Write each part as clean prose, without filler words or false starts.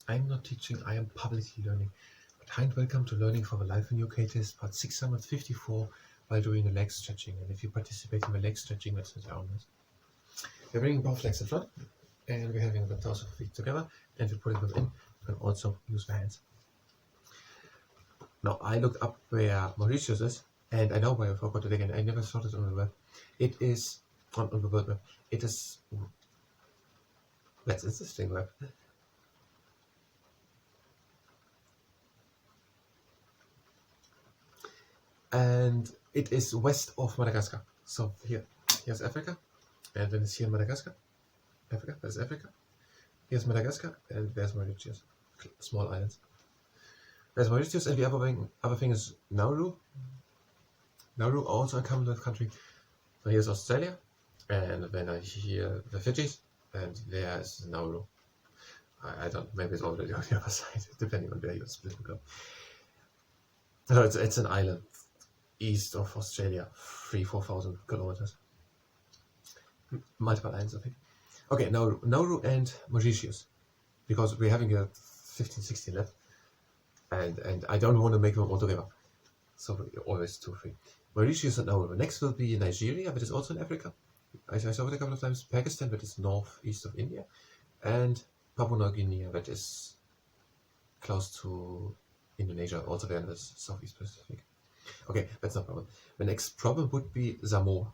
I'm not teaching, I am publicly learning. But hi and welcome to Learning for the Life in UK test, part 654, while doing a leg stretching. And if you participate in the leg stretching, let's sit down. We're bringing both legs in front, and we're having the toes of the feet together, and we're putting them in. You can also use the hands. Now, I looked up where Mauritius is, and I know why I forgot it again. I never saw it on the web. It is, on the world map, it is, that's interesting web. And it is west of Madagascar. So here's Africa, and then it's here in Madagascar. Africa, there's Africa. Here's Madagascar, and there's Mauritius. Small islands. There's Mauritius, and the other thing is Nauru. Nauru also a Commonwealth country. So here's Australia, and then I hear the Fijis, and there's Nauru. I don't, maybe it's already on the other side, depending on where you split the globe. So it's an island east of Australia, 4,000 kilometers. Multiple islands, I think. Okay, Nauru and Mauritius, because we're having a 15, 16 left, and I don't want to make them all together. So always 2, 3. Mauritius and Nauru. Next will be Nigeria, but it's also in Africa. I saw it a couple of times. Pakistan, that is northeast of India, and Papua New Guinea, that is close to Indonesia, also there in the Southeast Pacific. Okay, that's no problem. The next problem would be Samoa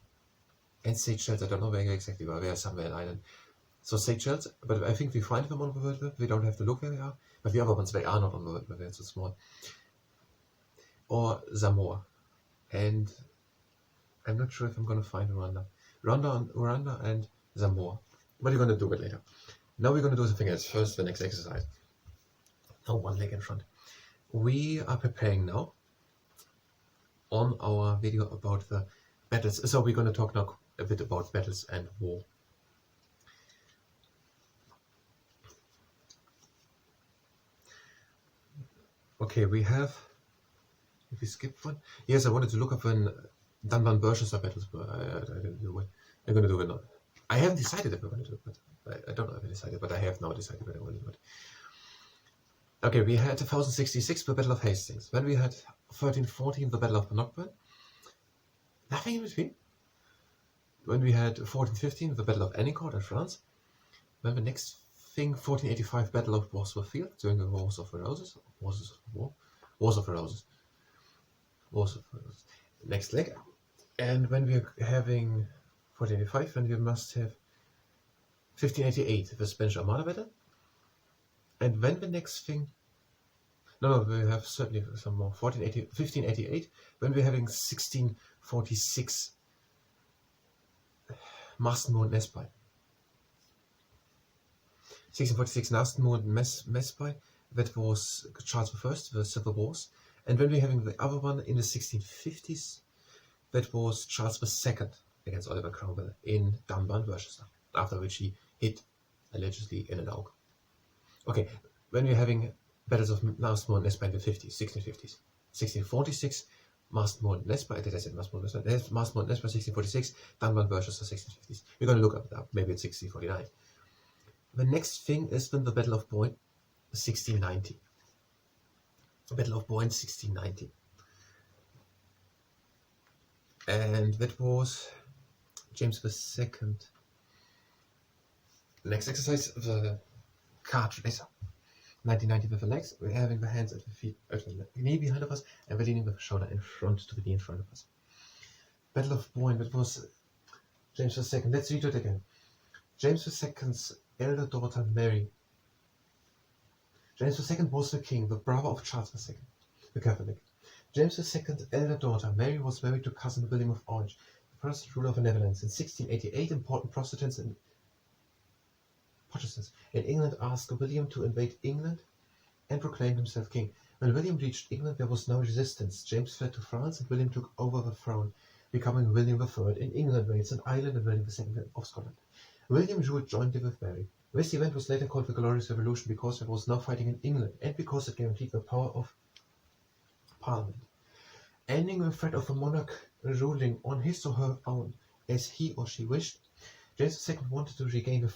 and Seychelles. I don't know where exactly, but they're somewhere in Ireland. So Seychelles, but I think we find them on the world map. We don't have to look where they are. But the other ones, they are not on the world map. They're so small. Or Samoa. And I'm not sure if I'm going to find Rwanda. Rwanda and Samoa. But we're going to do it later. Now we're going to do something else. First, the next exercise. Now one leg in front. We are preparing now on our video about the battles. So we're going to talk now a bit about battles and war. Okay, we have, if we skip one, yes, I wanted to look up when Dunban Burchester battles, but I didn't do it. I'm going to do it now. I haven't decided if I'm going to do it, but I don't know if I decided, but I have now decided that I will do it. Okay, we had 1066, the Battle of Hastings. Then we had 1314, the Battle of Bannockburn. Nothing in between. When we had 1415, the Battle of Agincourt in France. Then the next thing, 1485, Battle of Bosworth Field during the Wars of the Roses. Wars of the Roses. Next leg. And when we're having 1485, then we must have 1588, the Spanish Armada Battle. And when the next thing, no, we have certainly some more. 1588, when we're having 1646, Marston and Nesby. 1646, Marston and Nesby, that was Charles I, the Civil Wars. And when we're having the other one in the 1650s, that was Charles II against Oliver Cromwell in Dunban, Worcester, after which he hit allegedly in an oak. Okay, when we're having battles of Marston and Nesby in the 50s, 1650s. 1646, Marston and Nesby, did I say Marston and Nesby? Marston and Nesby, 1646, Dunban, Worcester, 1650s. We're going to look up, maybe it's 1649. The next thing is then the Battle of Boyne, 1690. Battle of Boyne, 1690. And that was James II. Next exercise, the card racer. 1990 with the legs. We're having the hands at the feet, at the knee behind of us, and we're leaning with the shoulder in front to the knee in front of us. Battle of Boyne, that was James II. Let's read it again. James II's elder daughter Mary. James II was the king, the brother of Charles II, the Catholic. James II's elder daughter Mary was married to cousin William of Orange, the first ruler of the Netherlands. In 1688, important Protestants in England asked William to invade England and proclaim himself king. When William reached England, there was no resistance. James fled to France and William took over the throne, becoming William III in England, Wales and Ireland, and William II of Scotland. William ruled jointly with Mary. This event was later called the Glorious Revolution because there was no fighting in England and because it guaranteed the power of Parliament. Ending the threat of a monarch ruling on his or her own as he or she wished, James II wanted to regain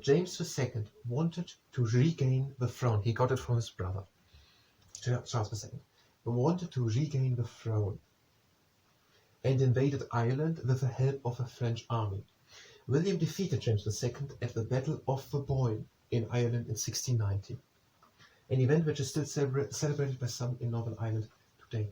James II wanted to regain the throne. He got it from his brother, Charles II. He wanted to regain the throne and invaded Ireland with the help of a French army. William defeated James II at the Battle of the Boyne in Ireland in 1690, an event which is still celebrated by some in Northern Ireland today.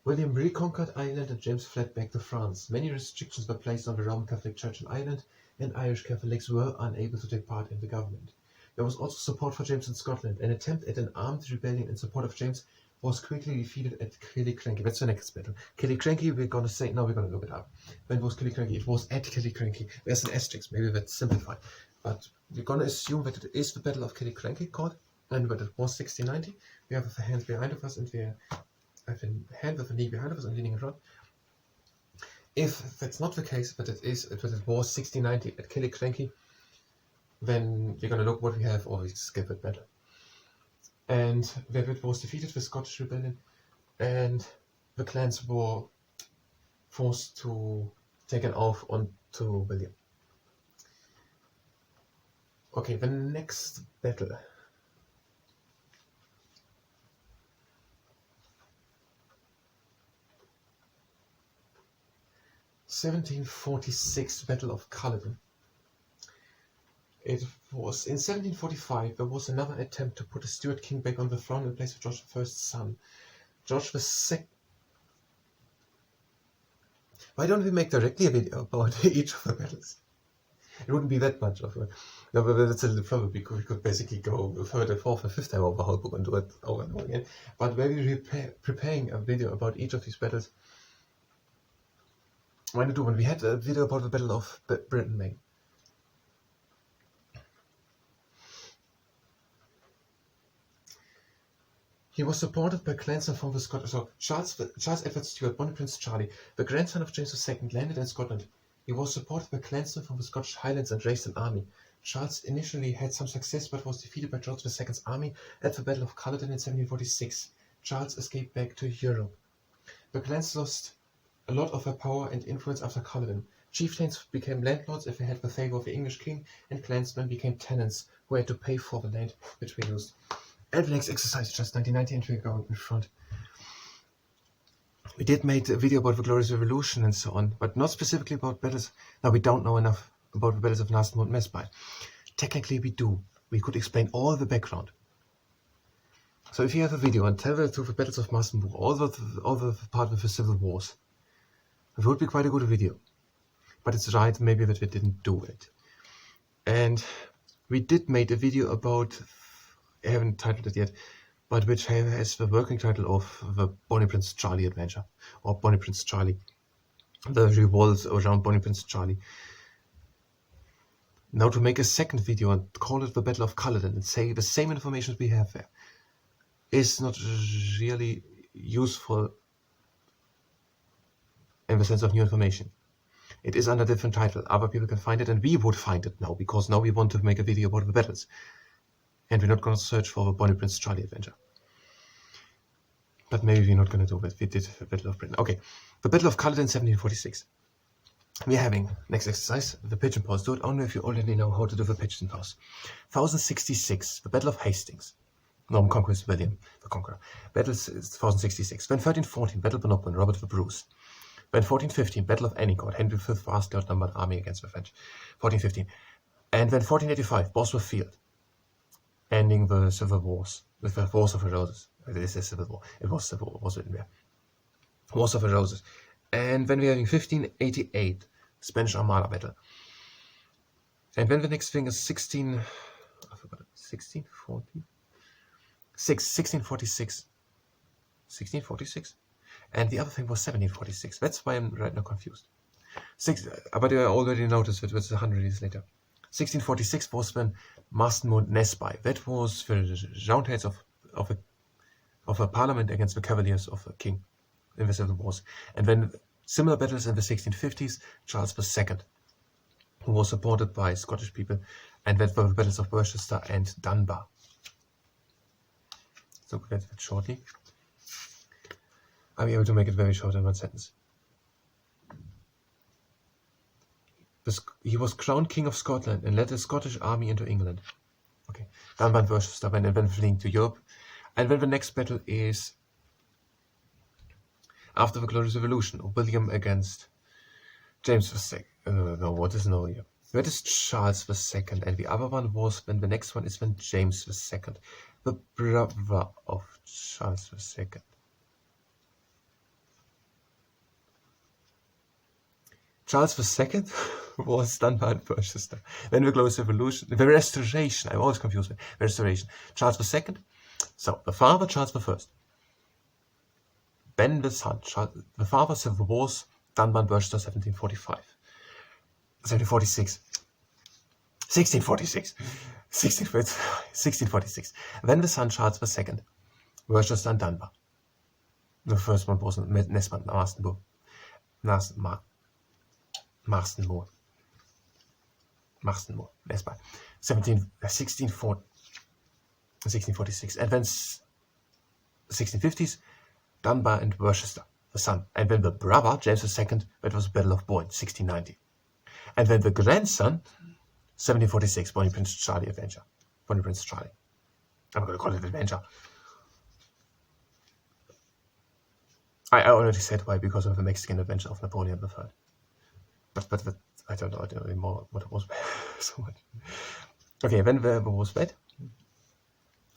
William reconquered Ireland and James fled back to France. Many restrictions were placed on the Roman Catholic Church in Ireland, and Irish Catholics were unable to take part in the government. There was also support for James in Scotland. An attempt at an armed rebellion in support of James was quickly defeated at Killiecrankie. That's the next battle. Killiecrankie, we're going to look it up. When was Killiecrankie? It was at Killiecrankie. There's an asterisk, maybe that's simplified. But we're going to assume that it is the Battle of Killiecrankie called, and that it was 1690. We have the hands behind of us, and we have a hand with a knee behind of us and leaning around. If that's not the case, but it was 1690 at Killiecrankie, then we're going to look what we have, or we skip that battle. And where it was defeated, the Scottish Rebellion, and the clans were forced to take an oath onto William. Okay, the next battle. (1746) Battle of Culloden. It was in 1745. There was another attempt to put a Stuart king back on the throne in place of George I's son, George II. Why don't we make directly a video about each of the battles? It wouldn't be that much of a. No, but that's a little problem because we could basically go third and fourth and fifth time over the whole book and do it over and over again. But maybe preparing a video about each of these battles. Why not do one? We had a video about the Battle of Britain, Maine. He was supported by clansmen from the Scottish. So Charles Edward Stuart, Bonnie Prince Charlie, the grandson of James II, landed in Scotland. He was supported by clansmen from the Scottish Highlands and raised an army. Charles initially had some success, but was defeated by George II's army at the Battle of Culloden in 1746. Charles escaped back to Europe. The clans lost a lot of their power and influence after Culloden. Chieftains became landlords if they had the favour of the English king, and clansmen became tenants who had to pay for the land which we used. And the next exercise is just 1990, and we're going in front. We did make a video about the Glorious Revolution and so on, but not specifically about battles. Now, we don't know enough about the battles of Nasmont and Mespy. Technically, we do. We could explain all the background. So if you have a video and tell to the battles of Massenburg, all the part with the civil wars, it would be quite a good video. But it's right, maybe, that we didn't do it. And we did make a video about, I haven't titled it yet, but which has the working title of the Bonnie Prince Charlie adventure, or Bonnie Prince Charlie. The revolves around Bonnie Prince Charlie. Now to make a second video and call it the Battle of Culloden and say the same information we have there is not really useful in the sense of new information. It is under a different title. Other people can find it, and we would find it now, because now we want to make a video about the battles. And we're not going to search for the Bonnie Prince Charlie adventure. But maybe we're not going to do it. We did the Battle of Britain. Okay, the Battle of Culloden 1746. We're having, next exercise, the pigeon pause. Do it only if you already know how to do the pigeon pause. 1066, the Battle of Hastings. Norman conquers William the Conqueror. Battle 1066. Then 1314, Battle of Bannockburn, Robert the Bruce. Then 1415, Battle of Anycourt, Henry V vastly outnumbered army against the French. 1415. And then 1485, Bosworth Field, ending the civil wars with the Wars of the Roses. It is a civil war. It was civil war, was written there. Wars of the Roses. And then we're having 1588, Spanish Armada battle. And then the next thing is 1646. 1646. And the other thing was 1746. That's why I'm right now confused. But I already noticed it was 100 years later. 1646 was when Marston Nesby. That was the roundheads of a parliament against the cavaliers of a king in the Civil Wars. And then similar battles in the 1650s, Charles II, who was supported by Scottish people, and that were the battles of Worcester and Dunbar. So look at that shortly. I'll be able to make it very short in one sentence. he was crowned King of Scotland and led the Scottish army into England. Okay, Dunban versus Dunban, and then fleeing to Europe. And then the next battle is after the Glorious Revolution, William against James II. No, what is no here? That is Charles II, and the other one was when the next one is when James II, the brother of Charles II. Charles II was Dunban versus then the Glorious Revolution, the Restoration. I'm always confused with Restoration. Charles II. So the father, Charles I. Then the son, the father was Dunban versus 1745. 1746. 1646. 1646. Then the son, Charles II, versus Dunbar. The first one was Nesman, Marston Nesman. 1646. And then 1650s, Dunbar and Worcester, the son. And then the brother, James II, that was the Battle of Boyne, 1690. And then the grandson, 1746, Bonnie Prince Charlie Adventure. Bonnie Prince Charlie. I'm going to call it Adventure. I already said why, because of the Mexican Adventure of Napoleon III. But I don't know anymore what it was so much. Okay, then the was bad.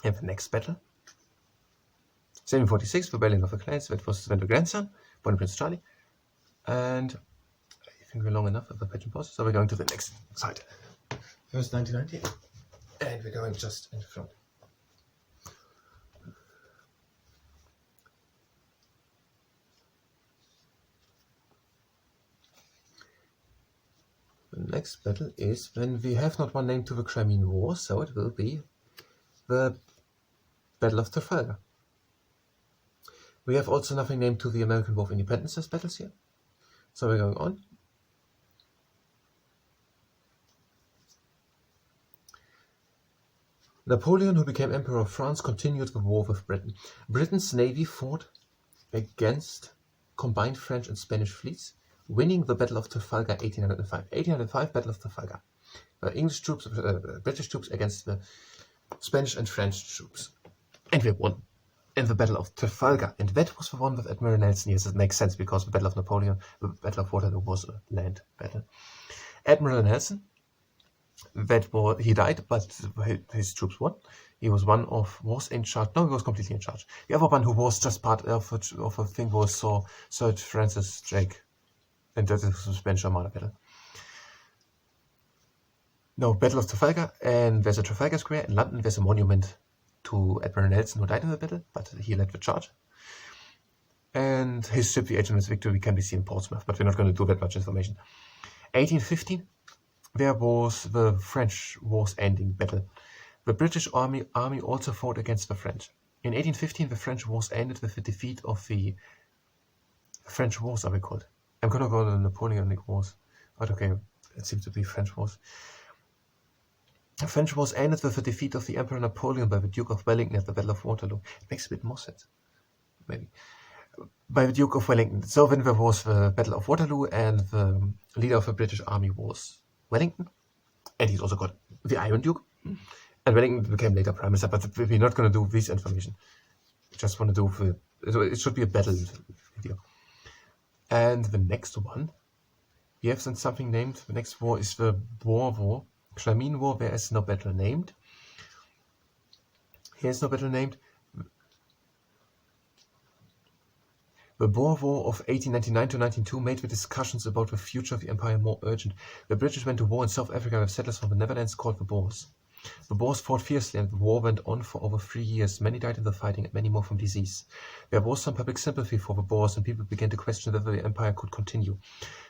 And the next battle. 1746, Rebellion of the Clans, that was then the grandson, Bonnie Prince Charlie. And I think we're long enough of the pageant pause, so we're going to the next side. First 1990, and we're going just in front. The next battle is when we have not one name to the Crimean War, so it will be the Battle of Trafalgar. We have also nothing named to the American War of Independence as battles here. So we're going on. Napoleon, who became Emperor of France, continued the war with Britain. Britain's navy fought against combined French and Spanish fleets, winning the Battle of Trafalgar 1805. 1805 Battle of Trafalgar. English troops, British troops against the Spanish and French troops. And we won in the Battle of Trafalgar. And that was the one with Admiral Nelson. Yes, it makes sense because the Battle of Napoleon, the Battle of Waterloo was a land battle. Admiral Nelson, he died, but his troops won. He was was in charge. No, he was completely in charge. The other one who was just part of a thing was Sir Francis Drake. And that is the Spanish Armada battle. No, Battle of Trafalgar, and there's a Trafalgar Square in London. There's a monument to Admiral Nelson who died in the battle, but he led the charge. And his ship, the HMS Victory, can be seen in Portsmouth, but we're not going to do that much information. 1815, there was the French War's Ending battle. The British army also fought against the French. In 1815, the French Wars ended with the defeat of the French Wars, are they called? I'm going to call them Napoleonic Wars, but okay, it seems to be French Wars. The French Wars ended with the defeat of the Emperor Napoleon by the Duke of Wellington at the Battle of Waterloo. It makes a bit more sense, maybe. By the Duke of Wellington. So then there was the Battle of Waterloo, and the leader of the British army was Wellington, and he's also got the Iron Duke. And Wellington became later Prime Minister, but we're not going to do this information. We just want to do it should be a battle video. And the next one, we have something named. The next war is the Boer War. Crimean War, there is no battle named. Here's no battle named. The Boer War of 1899 to 1902 made the discussions about the future of the empire more urgent. The British went to war in South Africa with settlers from the Netherlands called the Boers. The Boers fought fiercely, and the war went on for over 3 years. Many died in the fighting and many more from disease. There was some public sympathy for the Boers, and people began to question whether the empire could continue.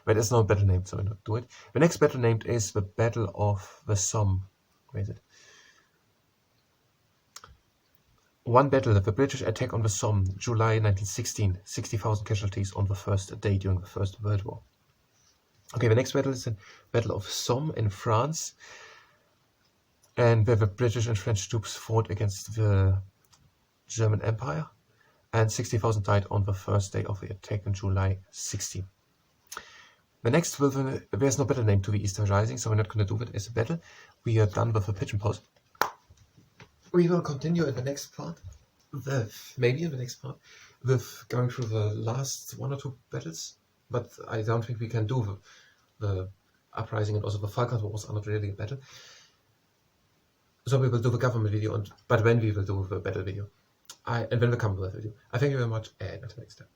There is no battle named, so I don't do it. The next battle named is the Battle of the Somme. Where is it? One battle, the British attack on the Somme, July 1916. 60,000 casualties on the first day during the First World War. Okay, the next battle is the Battle of Somme in France, and where the British and French troops fought against the German Empire, and 60,000 died on the first day of the attack in July 16. The next there's no better name to the Eastern Rising, so we're not going to do it as a battle. We are done with the pigeon pose. We will continue in the next part, maybe in the next part, with going through the last 1 or 2 battles, but I don't think we can do the uprising, and also the Falkland Wars are not really a battle. So we will do the government video, but when we will do the battle video, and when we come with that video. I thank you very much, and until next time.